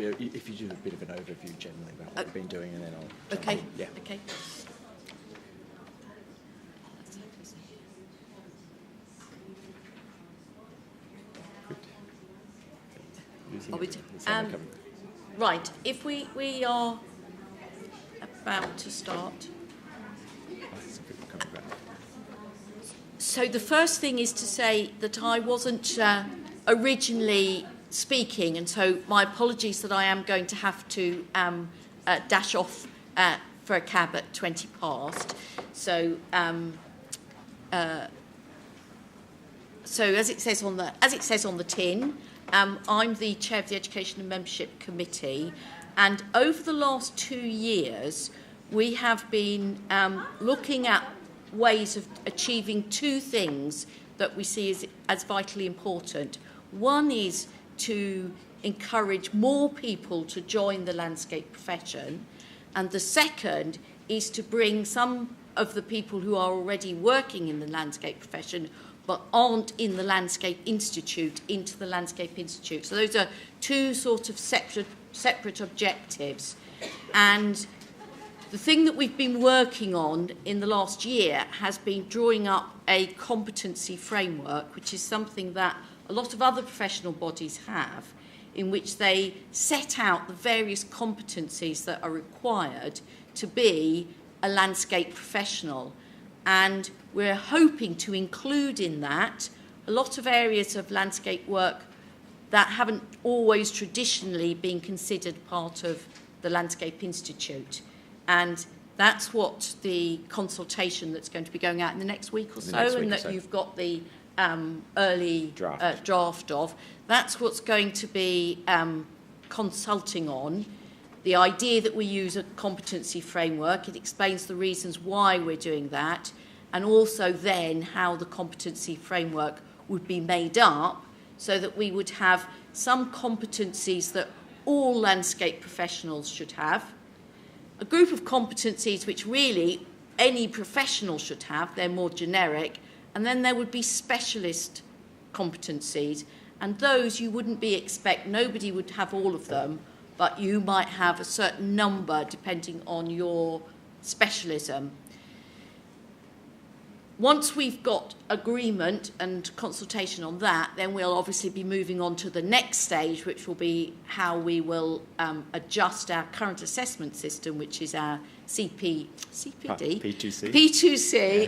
if you do a bit of an overview generally about what we've been doing, and then I'll... Okay. Yeah. Okay. Right, if we are about to start. So the first thing is to say that I wasn't originally speaking, and so my apologies that I am going to have to dash off for a cab at 20 past. So as it says on the tin, I'm the chair of the Education and Membership Committee, and over the last 2 years, we have been looking at ways of achieving two things that we see as vitally important. One is to encourage more people to join the landscape profession, and the second is to bring some of the people who are already working in the landscape profession but aren't in the Landscape Institute into the Landscape Institute. So those are two sort of separate objectives. And the thing that we've been working on in the last year has been drawing up a competency framework, which is something that a lot of other professional bodies have, in which they set out the various competencies that are required to be a landscape professional. And we're hoping to include in that a lot of areas of landscape work that haven't always traditionally been considered part of the Landscape Institute. And that's what the consultation that's going to be going out in the next week or so, and that you've got the early draft of. That's what's going to be consulting on. The idea that we use a competency framework, it explains the reasons why we're doing that, and also then how the competency framework would be made up so that we would have some competencies that all landscape professionals should have, a group of competencies which really any professional should have, they're more generic, and then there would be specialist competencies, and those you wouldn't nobody would have all of them, but you might have a certain number depending on your specialism. Once we've got agreement and consultation on that, then we'll obviously be moving on to the next stage, which will be how we will adjust our current assessment system, which is our P2C,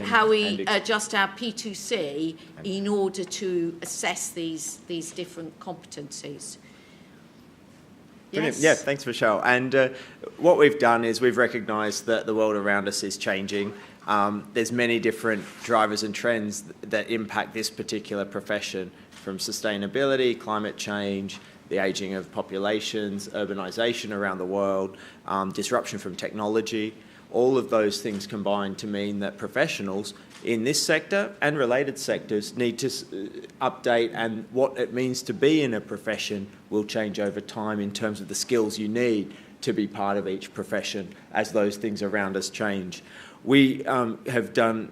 how we adjust our P2C in order to assess these different competencies. Brilliant. Yes. Yeah, thanks, Michelle. And what we've done is we've recognised that the world around us is changing. There's many different drivers and trends that impact this particular profession, from sustainability, climate change, the ageing of populations, urbanisation around the world, disruption from technology. All of those things combine to mean that professionals in this sector and related sectors need to update, and what it means to be in a profession will change over time in terms of the skills you need to be part of each profession as those things around us change. We have done,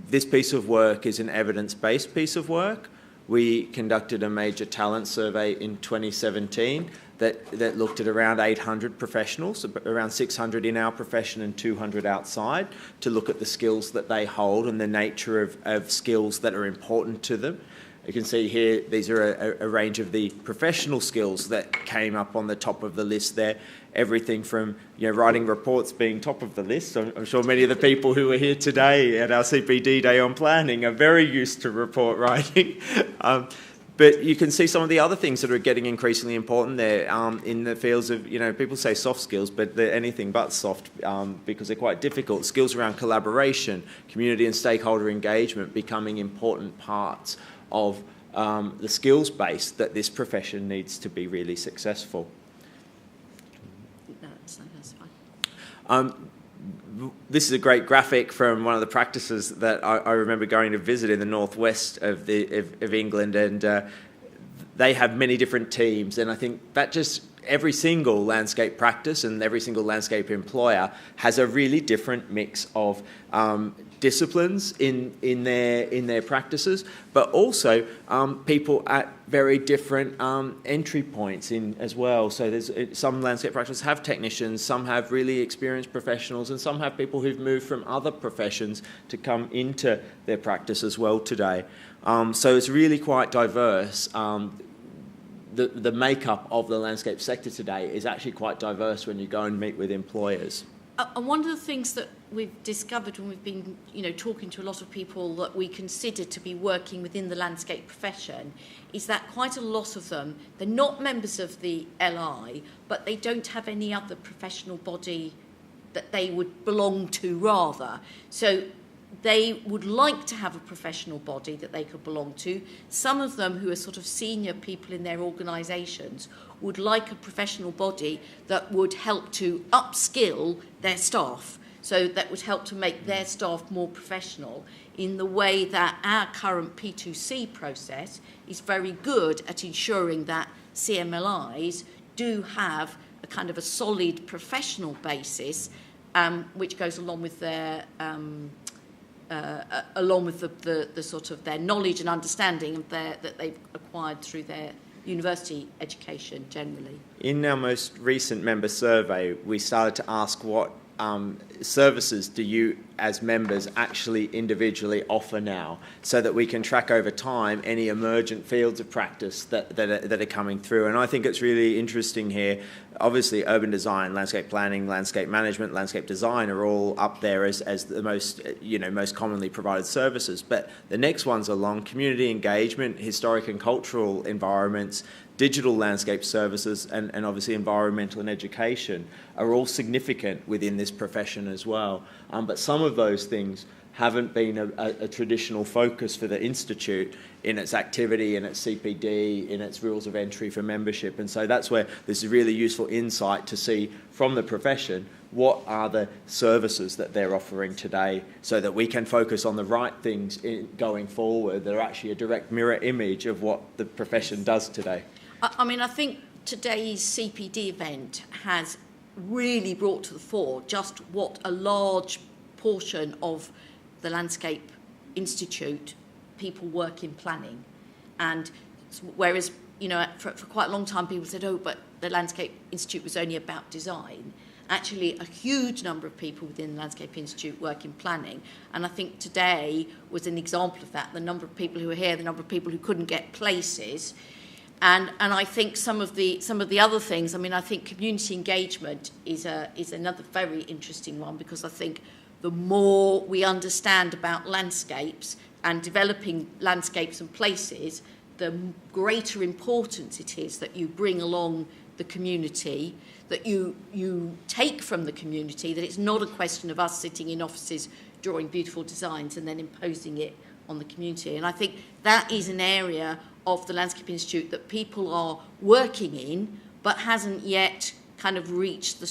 this piece of work is an evidence-based piece of work. We conducted a major talent survey in 2017 that looked at around 800 professionals, around 600 in our profession and 200 outside, to look at the skills that they hold and the nature of skills that are important to them. You can see here, these are a range of the professional skills that came up on the top of the list there. Everything from writing reports being top of the list. I'm sure many of the people who are here today at our CPD Day on Planning are very used to report writing. But you can see some of the other things that are getting increasingly important there in the fields of, people say soft skills, but they're anything but soft because they're quite difficult. Skills around collaboration, community and stakeholder engagement becoming important parts of the skills base that this profession needs to be really successful. No, that's fine. This is a great graphic from one of the practices that I remember going to visit in the northwest of England, and they have many different teams, and I think that just every single landscape practice and every single landscape employer has a really different mix of disciplines in their practices, but also people at very different entry points in as well. So there's some landscape practices have technicians, some have really experienced professionals, and some have people who've moved from other professions to come into their practice as well today. So it's really quite diverse. The makeup of the landscape sector today is actually quite diverse when you go and meet with employers. And one of the things that we've discovered when we've been, talking to a lot of people that we consider to be working within the landscape profession is that quite a lot of them, they're not members of the LI, but they don't have any other professional body that they would belong to rather. So they would like to have a professional body that they could belong to. Some of them who are sort of senior people in their organisations would like a professional body that would help to upskill their staff. So that would help to make their staff more professional in the way that our current P2C process is very good at ensuring that CMLIs do have a kind of a solid professional basis, which goes along with their the sort of their knowledge and understanding of that they've acquired through their university education generally. In our most recent member survey, we started to ask what services do you as members actually individually offer now, so that we can track over time any emergent fields of practice that are coming through. And I think it's really interesting here. Obviously, urban design, landscape planning, landscape management, landscape design are all up there as the most commonly provided services. But the next ones along community engagement, historic and cultural environments, digital landscape services, and obviously environmental and education are all significant within this profession as well. But some of those things haven't been a traditional focus for the Institute in its activity, in its CPD, in its rules of entry for membership. And so that's where this is really useful insight to see from the profession what are the services that they're offering today, so that we can focus on the right things going forward that are actually a direct mirror image of what the profession does today. I mean, I think today's CPD event has really brought to the fore just what a large portion of the Landscape Institute people work in planning. And whereas, for quite a long time people said, oh, but the Landscape Institute was only about design, actually a huge number of people within the Landscape Institute work in planning. And I think today was an example of that, the number of people who are here, the number of people who couldn't get places. And I think some of the other things, I mean, I think community engagement is another very interesting one, because I think the more we understand about landscapes and developing landscapes and places, the greater importance it is that you bring along the community, that you take from the community, that it's not a question of us sitting in offices drawing beautiful designs and then imposing it on the community. And I think that is an area of the Landscape Institute that people are working in, but hasn't yet kind of reached a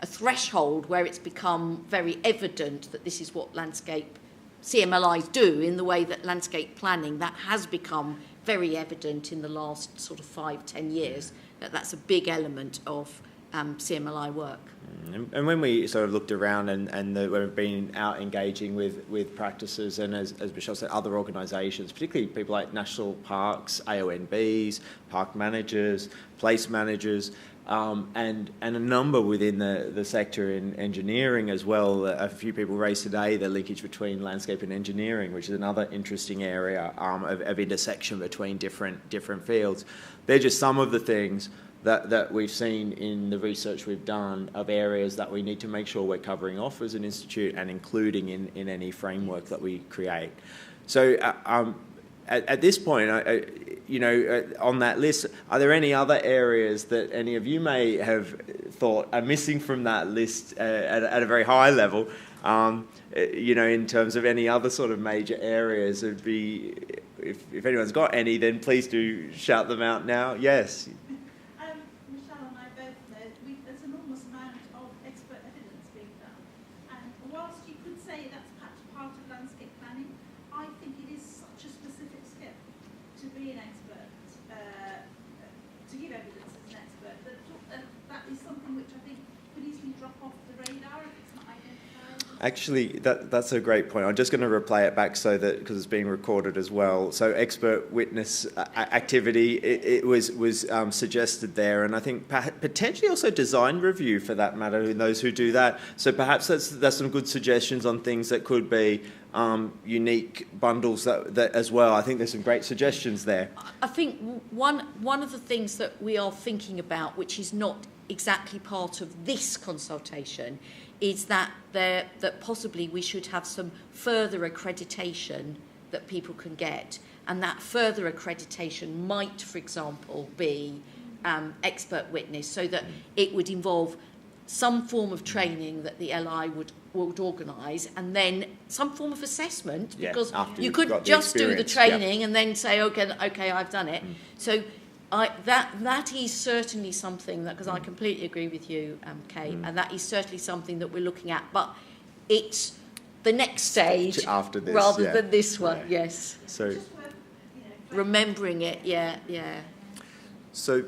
threshold where it's become very evident that this is what landscape CMLIs do, in the way that landscape planning, that has become very evident in the last sort of 5-10 years, that's a big element of CMLI work. And when we sort of looked around and we've been out engaging with practices and, as Michelle said, other organisations, particularly people like national parks, AONBs, park managers, place managers, and a number within the sector in engineering as well. A few people raised today the linkage between landscape and engineering, which is another interesting area of intersection between different fields. They're just some of the things that we've seen in the research we've done of areas that we need to make sure we're covering off as an institute and including in any framework that we create. So at this point, on that list, are there any other areas that any of you may have thought are missing from that list at a very high level? In terms of any other sort of major areas, it'd be, if anyone's got any, then please do shout them out now. Yes. Michelle and I both know there's an enormous amount of expert evidence being done, and whilst you could say that's perhaps part of landscape planning, I think it is such a specific skill to be an expert Actually, that's a great point. I'm just going to replay it back so that, because it's being recorded as well. So expert witness activity, it was suggested there, and I think potentially also design review for that matter, in those who do that. So perhaps that's some good suggestions on things that could be unique bundles that as well. I think there's some great suggestions there. I think one of the things that we are thinking about, which is not exactly part of this consultation, is that possibly we should have some further accreditation that people can get, and that further accreditation might, for example, be expert witness, so that it would involve some form of training that the LI would organise, and then some form of assessment, because you couldn't just do the training and then say, okay, I've done it. So that is certainly something that, because I completely agree with you, Kate, and that is certainly something that we're looking at, but it's the next stage after this, rather than this one. Right. Yes. So remembering it, yeah. So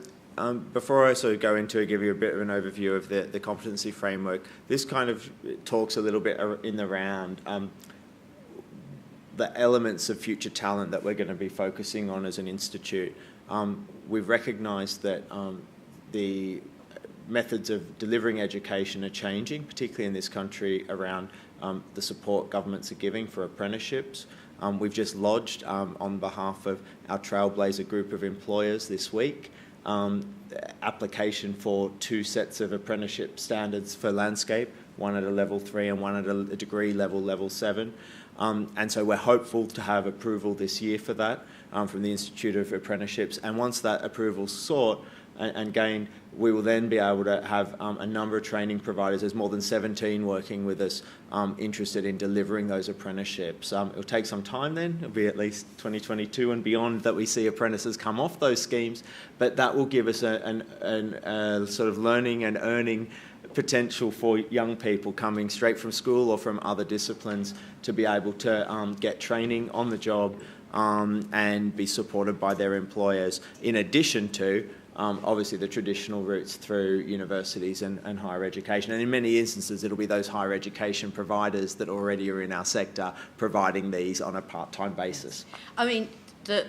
before I sort of go into give you a bit of an overview of the competency framework, this kind of talks a little bit in the round the elements of future talent that we're going to be focusing on as an institute. We've recognised that the methods of delivering education are changing, particularly in this country, around the support governments are giving for apprenticeships. We've just lodged, on behalf of our Trailblazer group of employers this week, application for 2 sets of apprenticeship standards for landscape, one at a level 3 and one at a degree level 7. And so we're hopeful to have approval this year for that from the Institute of Apprenticeships. And once that approval's sought and gained, we will then be able to have a number of training providers. There's more than 17 working with us interested in delivering those apprenticeships. It'll take some time then. It'll be at least 2022 and beyond that we see apprentices come off those schemes. But that will give us a sort of learning and earning potential for young people coming straight from school or from other disciplines to be able to get training on the job and be supported by their employers, in addition to obviously the traditional routes through universities and higher education. And in many instances it'll be those higher education providers that already are in our sector providing these on a part-time basis. I mean, I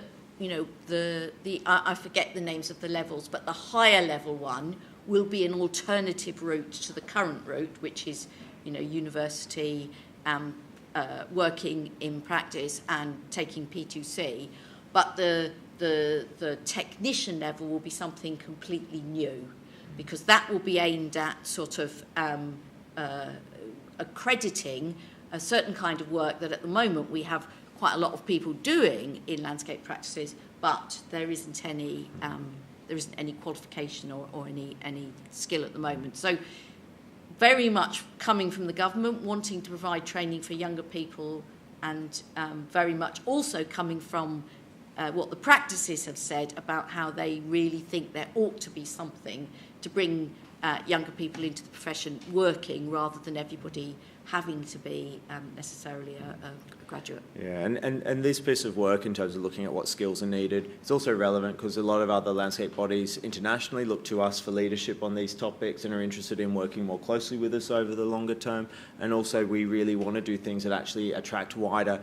forget the names of the levels, but the higher level one will be an alternative route to the current route, which is, university, working in practice and taking P2C. But the technician level will be something completely new, because that will be aimed at sort of accrediting a certain kind of work that at the moment we have quite a lot of people doing in landscape practices, but there isn't any qualification or any skill at the moment. So very much coming from the government, wanting to provide training for younger people, and very much also coming from what the practices have said about how they really think there ought to be something to bring younger people into the profession working, rather than everybody having to be necessarily a graduate. Yeah, and this piece of work in terms of looking at what skills are needed, it's also relevant because a lot of other landscape bodies internationally look to us for leadership on these topics and are interested in working more closely with us over the longer term. And also we really want to do things that actually attract wider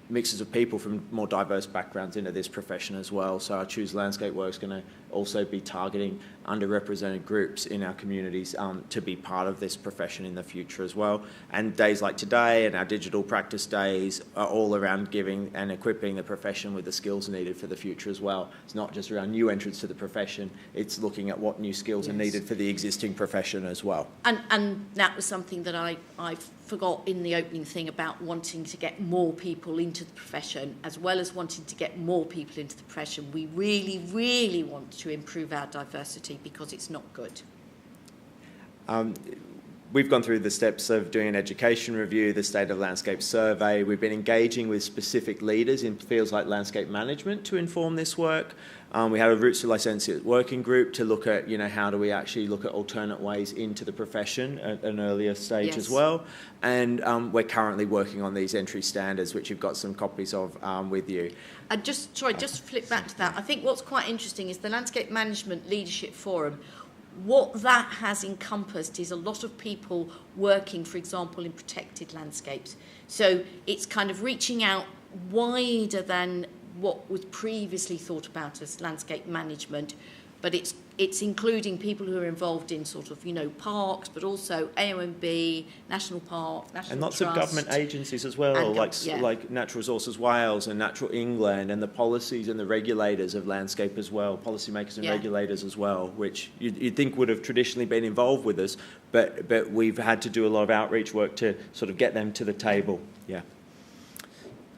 mixes of people from more diverse backgrounds into this profession as well. So our Choose Landscape work is going to also be targeting underrepresented groups in our communities to be part of this profession in the future as well. And days like today and our digital practice days are all around giving and equipping the profession with the skills needed for the future as well. It's not just around new entrants to the profession, it's looking at what new skills are needed for the existing profession as well. And that was something that I forgot in the opening thing about wanting to get more people into the profession, as well as wanting to get more people into the profession. We really, really want to improve our diversity because it's not good. We've gone through the steps of doing an education review, the State of Landscape survey. We've been engaging with specific leaders in fields like landscape management to inform this work. We had a Routes to Licentiate working group to look at, how do we actually look at alternate ways into the profession at an earlier stage as well. And we're currently working on these entry standards, which you've got some copies of with you. And just flip back to that. I think what's quite interesting is the Landscape Management Leadership Forum. what that has encompassed is a lot of people working, for example, in protected landscapes. So it's kind of reaching out wider than what was previously thought about as landscape management, but it's including people who are involved in sort of, parks, but also AONB, National Park, National and lots Trust, of government agencies as well, like Natural Resources Wales and Natural England, and the policies and the regulators of landscape as well, policymakers and regulators as well, which you'd think would have traditionally been involved with us, but we've had to do a lot of outreach work to sort of get them to the table. Yeah.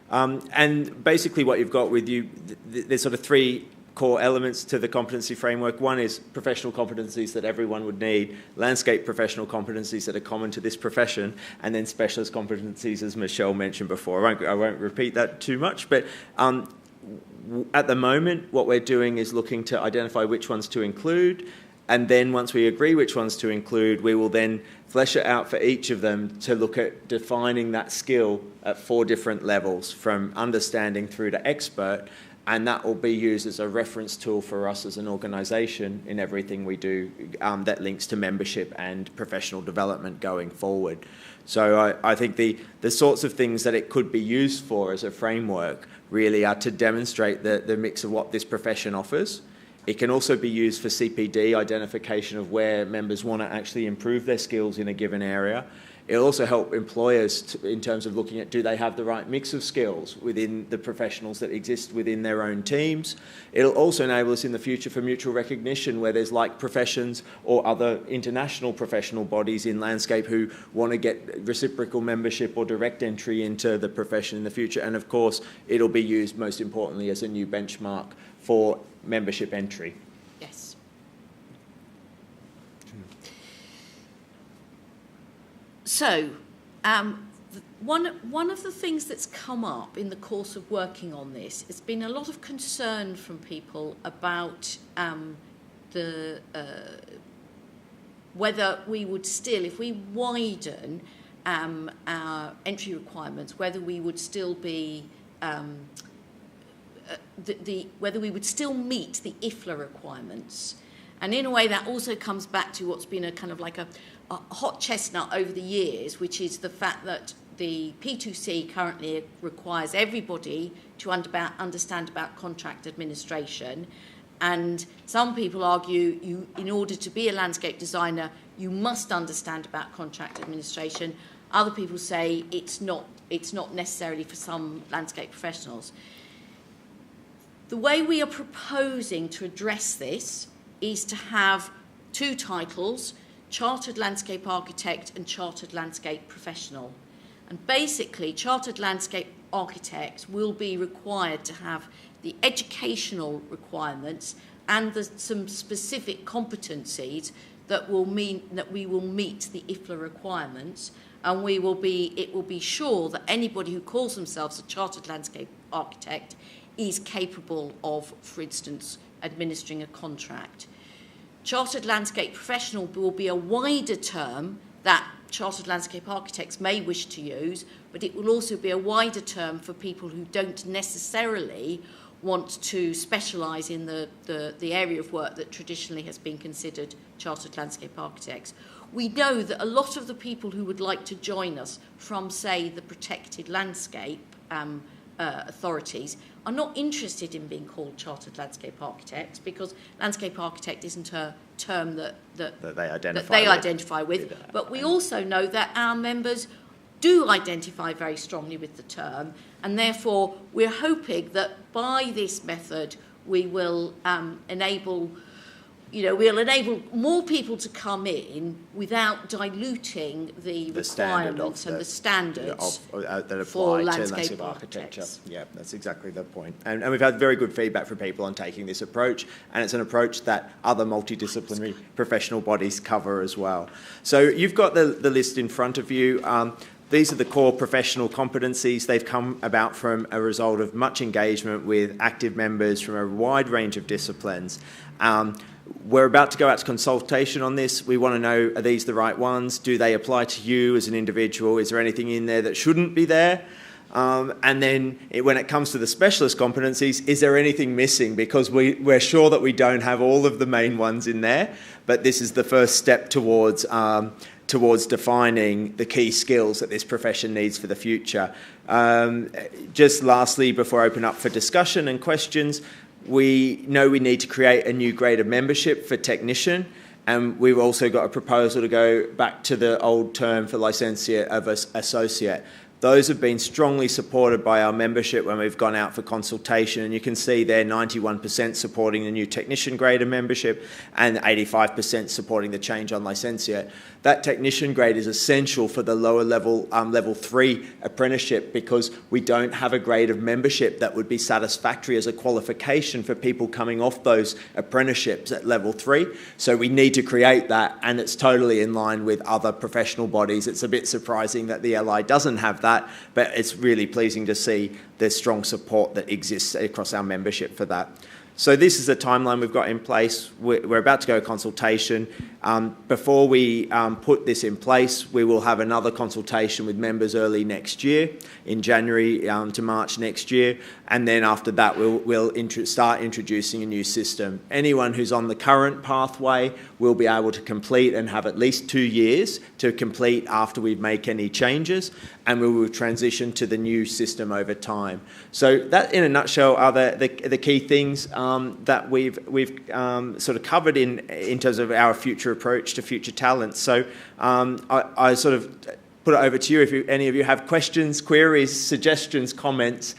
And basically what you've got with you, there's sort of three core elements to the competency framework. One is professional competencies that everyone would need, landscape professional competencies that are common to this profession, and then specialist competencies, as Michelle mentioned before. I won't repeat that too much, but at the moment, what we're doing is looking to identify which ones to include, and then once we agree which ones to include, we will then flesh it out for each of them to look at defining that skill at 4 different levels, from understanding through to expert, and that will be used as a reference tool for us as an organisation in everything we do that links to membership and professional development going forward. So I think the sorts of things that it could be used for as a framework really are to demonstrate the mix of what this profession offers. It can also be used for CPD, identification of where members want to actually improve their skills in a given area. It'll also help employers in terms of looking at, do they have the right mix of skills within the professionals that exist within their own teams. It'll also enable us in the future for mutual recognition, where there's like professions or other international professional bodies in landscape who want to get reciprocal membership or direct entry into the profession in the future. And of course, it'll be used most importantly as a new benchmark for membership entry. Yes. So, one of the things that's come up in the course of working on this has been a lot of concern from people about whether we would still, if we widen our entry requirements, whether we would still be whether we would still meet the IFLA requirements. And in a way, that also comes back to what's been a kind of like a hot chestnut over the years, which is the fact that the P2C currently requires everybody to understand about contract administration. And some people argue in order to be a landscape designer, you must understand about contract administration. Other people say it's not necessarily for some landscape professionals. The way we are proposing to address this is to have 2 titles, Chartered Landscape Architect and Chartered Landscape Professional. And basically, Chartered Landscape Architects will be required to have the educational requirements and some specific competencies that will mean that we will meet the IFLA requirements, and it will be sure that anybody who calls themselves a Chartered Landscape Architect is capable of, for instance, administering a contract. Chartered Landscape Professional will be a wider term that Chartered Landscape Architects may wish to use, but it will also be a wider term for people who don't necessarily want to specialise in the area of work that traditionally has been considered Chartered Landscape Architects. We know that a lot of the people who would like to join us from, say, the protected landscape authorities are not interested in being called Chartered Landscape Architects, because landscape architect isn't a term that they identify with. But we also know that our members do identify very strongly with the term, and therefore we're hoping that by this method we will enable more people to come in without diluting the requirements and the standards that apply for to landscape architecture. architects. Yeah, that's exactly the point. And we've had very good feedback from people on taking this approach, and it's an approach that other multidisciplinary professional bodies cover as well. So you've got the list in front of you. These are the core professional competencies. They've come about from a result of much engagement with active members from a wide range of disciplines. We're about to go out to consultation on this. We want to know, are these the right ones? Do they apply to you as an individual? Is there anything in there that shouldn't be there? And then when it comes to the specialist competencies, is there anything missing? Because we're sure that we don't have all of the main ones in there, but this is the first step towards defining the key skills that this profession needs for the future. Just lastly, before I open up for discussion and questions, we know we need to create a new grade of membership for technician, and we've also got a proposal to go back to the old term for licentiate of associate. Those have been strongly supported by our membership when we've gone out for consultation, and you can see there 91% supporting the new technician grade of membership and 85% supporting the change on licentiate. That technician grade is essential for the lower level, level 3 apprenticeship, because we don't have a grade of membership that would be satisfactory as a qualification for people coming off those apprenticeships at level 3. So we need to create that, and it's totally in line with other professional bodies. It's a bit surprising that the LI doesn't have that, but it's really pleasing to see the strong support that exists across our membership for that. So this is the timeline we've got in place. We're about to go to consultation. Before we put this in place, we will have another consultation with members early next year, in January to March next year, and then after that we'll start introducing a new system. Anyone who's on the current pathway will be able to complete and have at least 2 years to complete after we make any changes, and we will transition to the new system over time. So that, in a nutshell, are the key things that we've sort of covered in terms of our future approach to future talent. So I sort of put it over to you if any of you have questions, queries, suggestions, comments.